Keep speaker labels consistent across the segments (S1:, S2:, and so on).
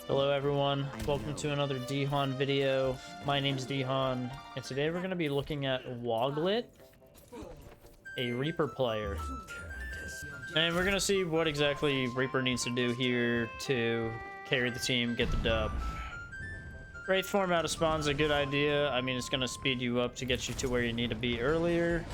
S1: Hello everyone, welcome to another DHanHan video. My name's DHanHan, and today we're going to be looking at Woglet, a Reaper player. And we're going to see what exactly Reaper needs to do here to carry the team, get the dub. Wraith form out of spawn's a good idea. I mean, it's going to speed you up to get you to where you need to be earlier.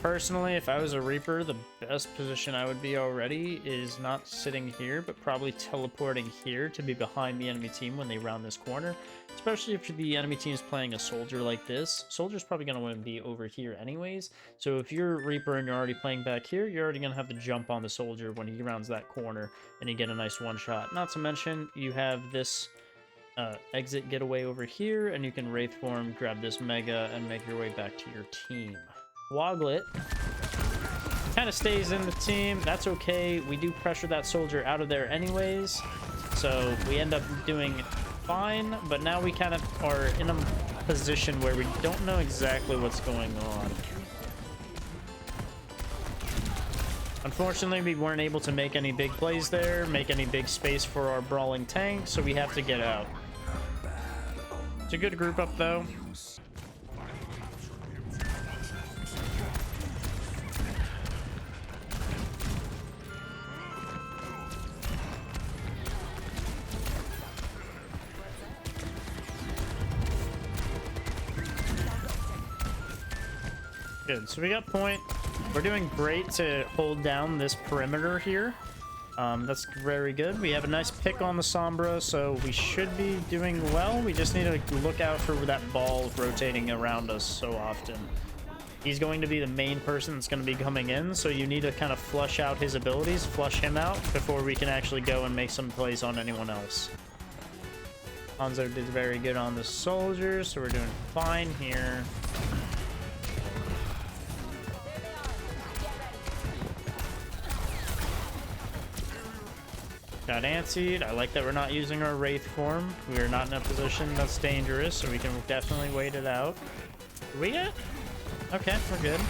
S1: Personally, if I was a Reaper, the best position I would be already is not sitting here, but probably teleporting here to be behind the enemy team when they round this corner. Especially if the enemy team is playing a soldier like this. Soldier's probably going to want to be over here anyways. So if you're a Reaper and you're already playing back here, you're already going to have to jump on the soldier when he rounds that corner and you get a nice one shot. Not to mention, you have this exit getaway over here, and you can Wraith form, grab this Mega, and make your way back to your team. Woglet kind of stays in the team. That's okay. We do pressure that soldier out of there anyways, so we end up doing fine. But now we kind of are in a position where we don't know exactly what's going on. Unfortunately, we weren't able to make any big plays there, make any big space for our brawling tank, so we have to get out. It's a good group up though. Good, so we got point. We're doing great to hold down this perimeter here. That's very good. We have a nice pick on the Sombra, so we should be doing well. We just need to look out for that ball rotating around us so often. He's going to be the main person that's going to be coming in, so you need to kind of flush out his abilities, flush him out, before we can actually go and make some plays on anyone else. Hanzo did very good on the soldiers, so we're doing fine here. Got antsied. I like that we're not using our Wraith form. We are not in a position that's dangerous, so we can definitely wait it out. Did we get? Okay, we're good.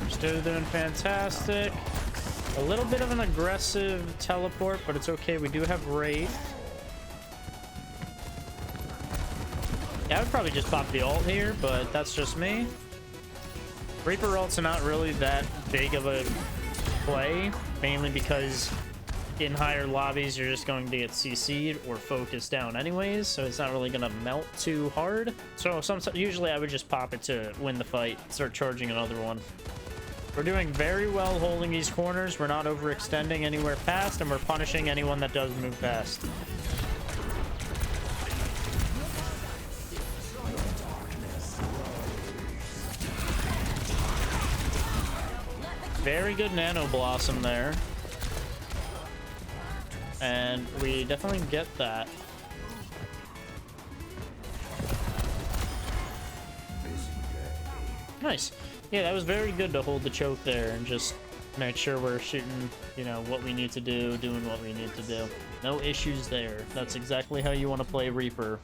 S1: We're still doing fantastic. A little bit of an aggressive teleport, but it's okay. We do have Wraith. Yeah, I would probably just pop the ult here, but that's just me. Reaper ults are not really that big of a play, mainly because in higher lobbies you're just going to get CC'd or focused down anyways, so it's not really going to melt too hard. So usually I would just pop it to win the fight, start charging another one. We're doing very well holding these corners. We're not overextending anywhere past, and we're punishing anyone that does move past. Very good Nano Blossom there. And we definitely get that. Nice. Yeah, that was very good to hold the choke there and just make sure we're shooting, you know, what we need to do, doing what we need to do. No issues there. That's exactly how you want to play Reaper.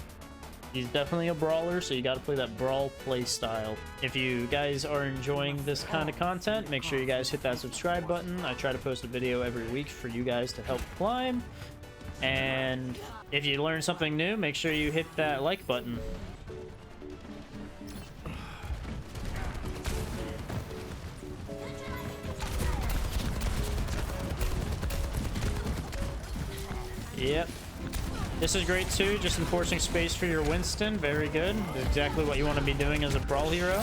S1: He's definitely a brawler, so you got to play that brawl play style. If you guys are enjoying this kind of content, make sure you guys hit that subscribe button. I try to post a video every week for you guys to help climb. And if you learn something new, make sure you hit that like button. Yep. This is great too, just enforcing space for your Winston. Very good. Exactly what you want to be doing as a brawl hero.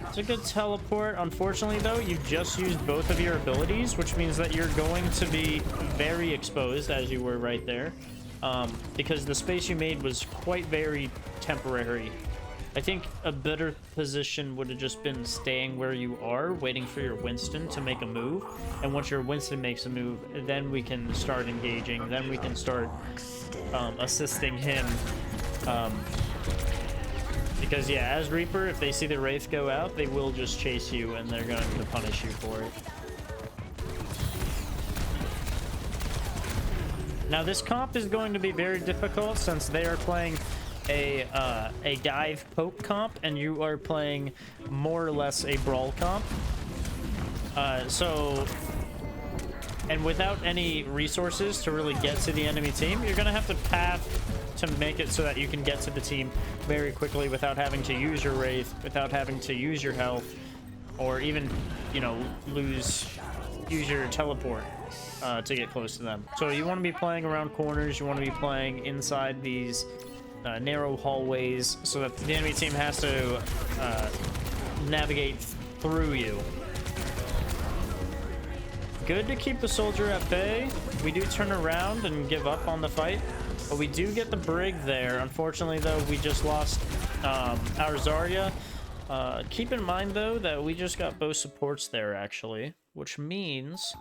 S1: It's a good teleport. Unfortunately though, you just used both of your abilities, which means that you're going to be very exposed, as you were right there, because the space you made was quite very temporary. I think a better position would have just been staying where you are, waiting for your Winston to make a move. And once your Winston makes a move, then we can start engaging. Then we can start assisting him. Because, yeah, as Reaper, if they see the Wraith go out, they will just chase you, and they're going to punish you for it. Now, this comp is going to be very difficult since they are playing a dive poke comp, and you are playing more or less a brawl comp. And without any resources to really get to the enemy team, you're gonna have to path to make it so that you can get to the team very quickly without having to use your Wraith, without having to use your health, or even, you know, use your teleport to get close to them. So you want to be playing around corners, you want to be playing inside these narrow hallways so that the enemy team has to navigate through you. Good to keep the soldier at bay. We do turn around and give up on the fight, but we do get the brig there. Unfortunately, though, we just lost our Zarya. Keep in mind, though, that we just got both supports there, actually, which means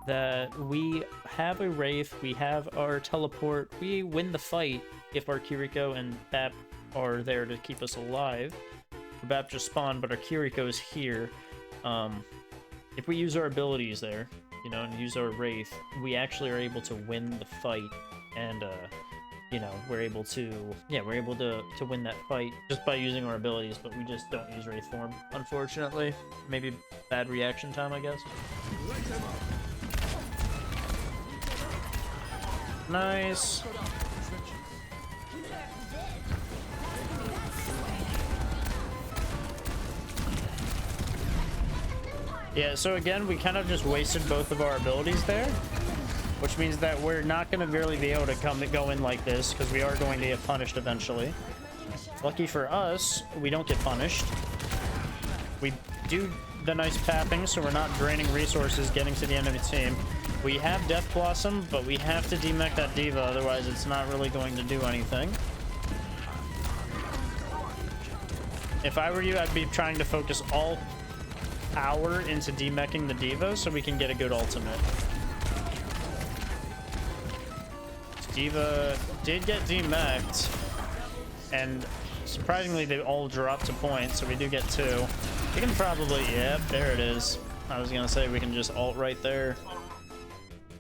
S1: that we have a Wraith, we have our teleport, we win the fight if our Kiriko and Bap are there to keep us alive. Bap just spawned, but our Kiriko is here. If we use our abilities there, you know, and use our Wraith, we actually are able to win the fight, and you know, we're able to win that fight just by using our abilities, but we just don't use Wraith form, unfortunately. Maybe bad reaction time, I guess. Nice. Yeah, so again, we kind of just wasted both of our abilities there, which means that we're not going to really be able to go in like this, because we are going to get punished eventually. Lucky for us, we don't get punished. We do the nice pathing, so we're not draining resources getting to the enemy team. We have Death Blossom, but we have to demech that diva, otherwise it's not really going to do anything. If I were you, I'd be trying to focus all power into demeching the diva so we can get a good ultimate. Diva did get demeched, and surprisingly they all dropped a point, so we do get 2. We can probably, yep, there it is. I was gonna say we can just ult right there,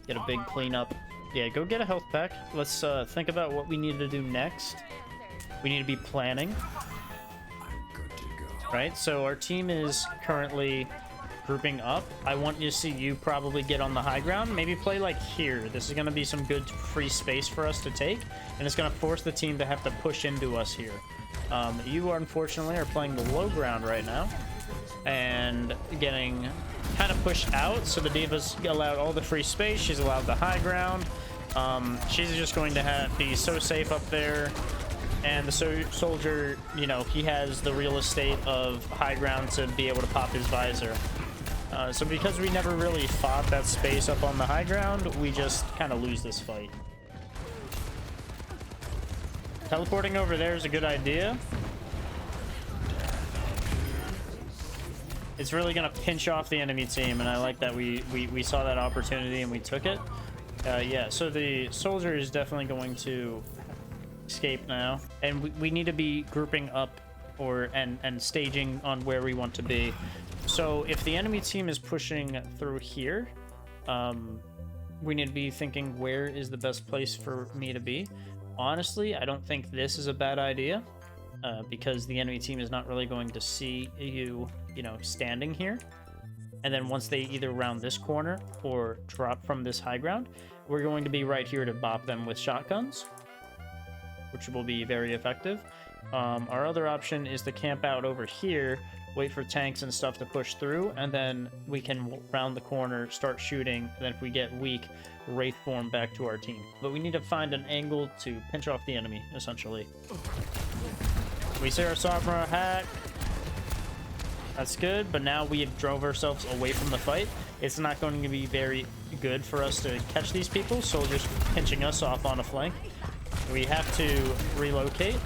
S1: get a big cleanup. Yeah, go get a health pack. Let's think about what we need to do next. We need to be planning. Right, so our team is currently grouping up. I want you to see you probably get on the high ground. Maybe play like here. This is going to be some good free space for us to take, and it's going to force the team to have to push into us here. You unfortunately are playing the low ground right now and getting kind of pushed out, so the diva's allowed all the free space. She's allowed the high ground. She's just going to be so safe up there. And the soldier, you know, he has the real estate of high ground to be able to pop his visor. So because we never really fought that space up on the high ground, we just kind of lose this fight. Teleporting over there is a good idea. It's really going to pinch off the enemy team, and I like that we saw that opportunity and we took it. Yeah, so the soldier is definitely going to escape now, and we need to be grouping up and staging on where we want to be. So if the enemy team is pushing through here, we need to be thinking, where is the best place for me to be? Honestly, I don't think this is a bad idea, because the enemy team is not really going to see you, you know, standing here. And then once they either round this corner or drop from this high ground, we're going to be right here to bop them with shotguns, which will be very effective. Our other option is to camp out over here, wait for tanks and stuff to push through, and then we can round the corner, start shooting, and then if we get weak, Wraith form back to our team. But we need to find an angle to pinch off the enemy, essentially. We see our Sovereign hack. That's good, but now we have drove ourselves away from the fight. It's not going to be very good for us to catch these people, soldiers pinching us off on a flank. We have to relocate.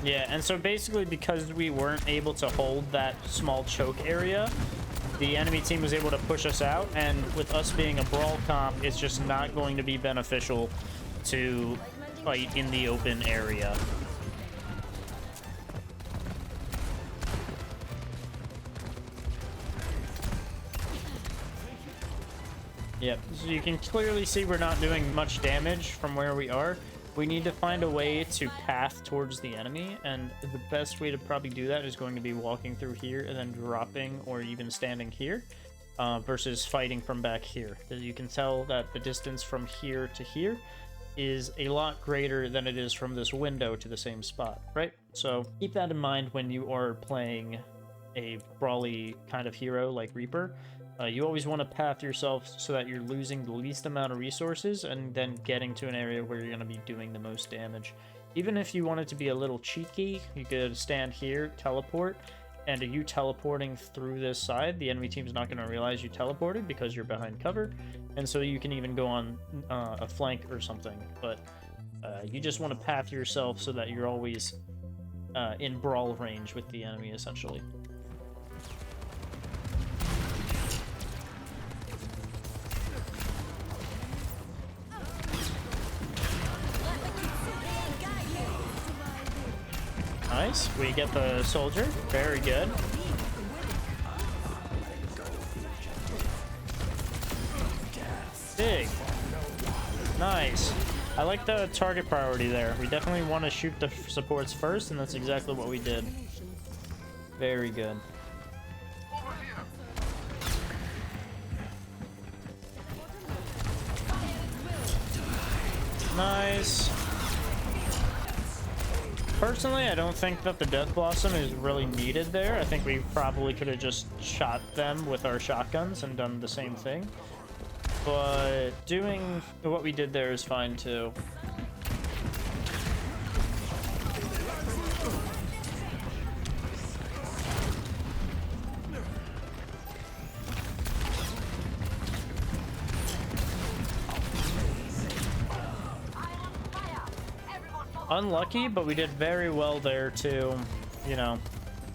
S1: Yeah, and so basically because we weren't able to hold that small choke area, the enemy team was able to push us out, and with us being a brawl comp, it's just not going to be beneficial to fight in the open area. Yep, so you can clearly see we're not doing much damage from where we are. We need to find a way to path towards the enemy, and the best way to probably do that is going to be walking through here and then dropping or even standing here, versus fighting from back here. As you can tell that the distance from here to here is a lot greater than it is from this window to the same spot, right? So keep that in mind when you are playing a brawly kind of hero like Reaper. You always want to path yourself so that you're losing the least amount of resources and then getting to an area where you're going to be doing the most damage. Even if you wanted to be a little cheeky, you could stand here, teleport, and you teleporting through this side, the enemy team's not going to realize you teleported because you're behind cover, and so you can even go on a flank or something. But you just want to path yourself so that you're always in brawl range with the enemy, essentially. Nice. We get the soldier. Very good. Big. Nice. I like the target priority there. We definitely want to shoot the supports first, and that's exactly what we did. Very good. Nice. Personally, I don't think that the Death Blossom is really needed there. I think we probably could have just shot them with our shotguns and done the same thing. But doing what we did there is fine too. Unlucky, but we did very well there to, you know,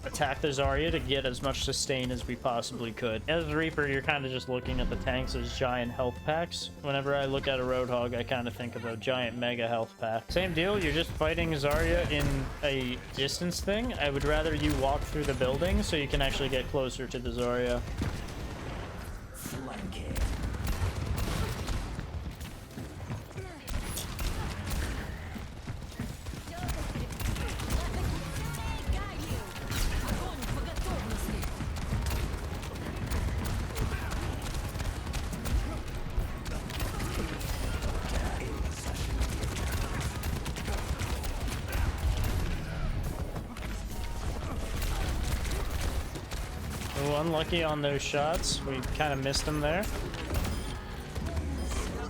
S1: attack the Zarya to get as much sustain as we possibly could. As Reaper, you're kind of just looking at the tanks as giant health packs. Whenever I look at a Roadhog, I kind of think of a giant mega health pack. Same deal, you're just fighting Zarya in a distance thing. I would rather you walk through the building so you can actually get closer to the Zarya. Unlucky on those shots. We kind of missed them there.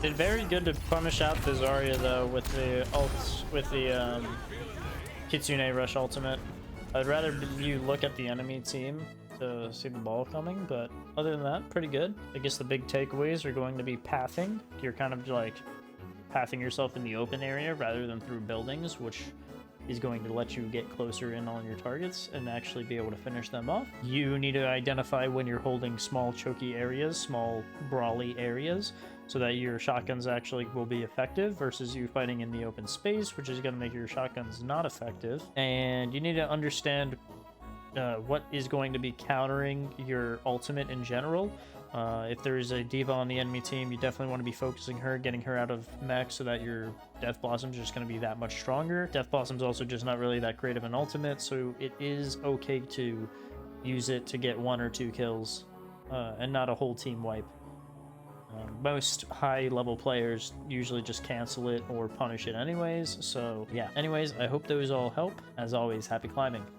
S1: Did very good to punish out the Zarya though with the Kitsune Rush ultimate. I'd rather you look at the enemy team to see the ball coming, but other than that, pretty good. I guess the big takeaways are going to be pathing. You're kind of like pathing yourself in the open area rather than through buildings, which is going to let you get closer in on your targets and actually be able to finish them off. You need to identify when you're holding small choky areas, small brawly areas, so that your shotguns actually will be effective versus you fighting in the open space, which is going to make your shotguns not effective. And you need to understand what is going to be countering your ultimate in general. If there is a diva on the enemy team, you definitely want to be focusing her, getting her out of mech so that your Death Blossom is just going to be that much stronger. Death Blossom's also just not really that great of an ultimate, so it is okay to use it to get 1 or 2 kills and not a whole team wipe. Most high-level players usually just cancel it or punish it anyways, so yeah. Anyways, I hope those all help. As always, happy climbing.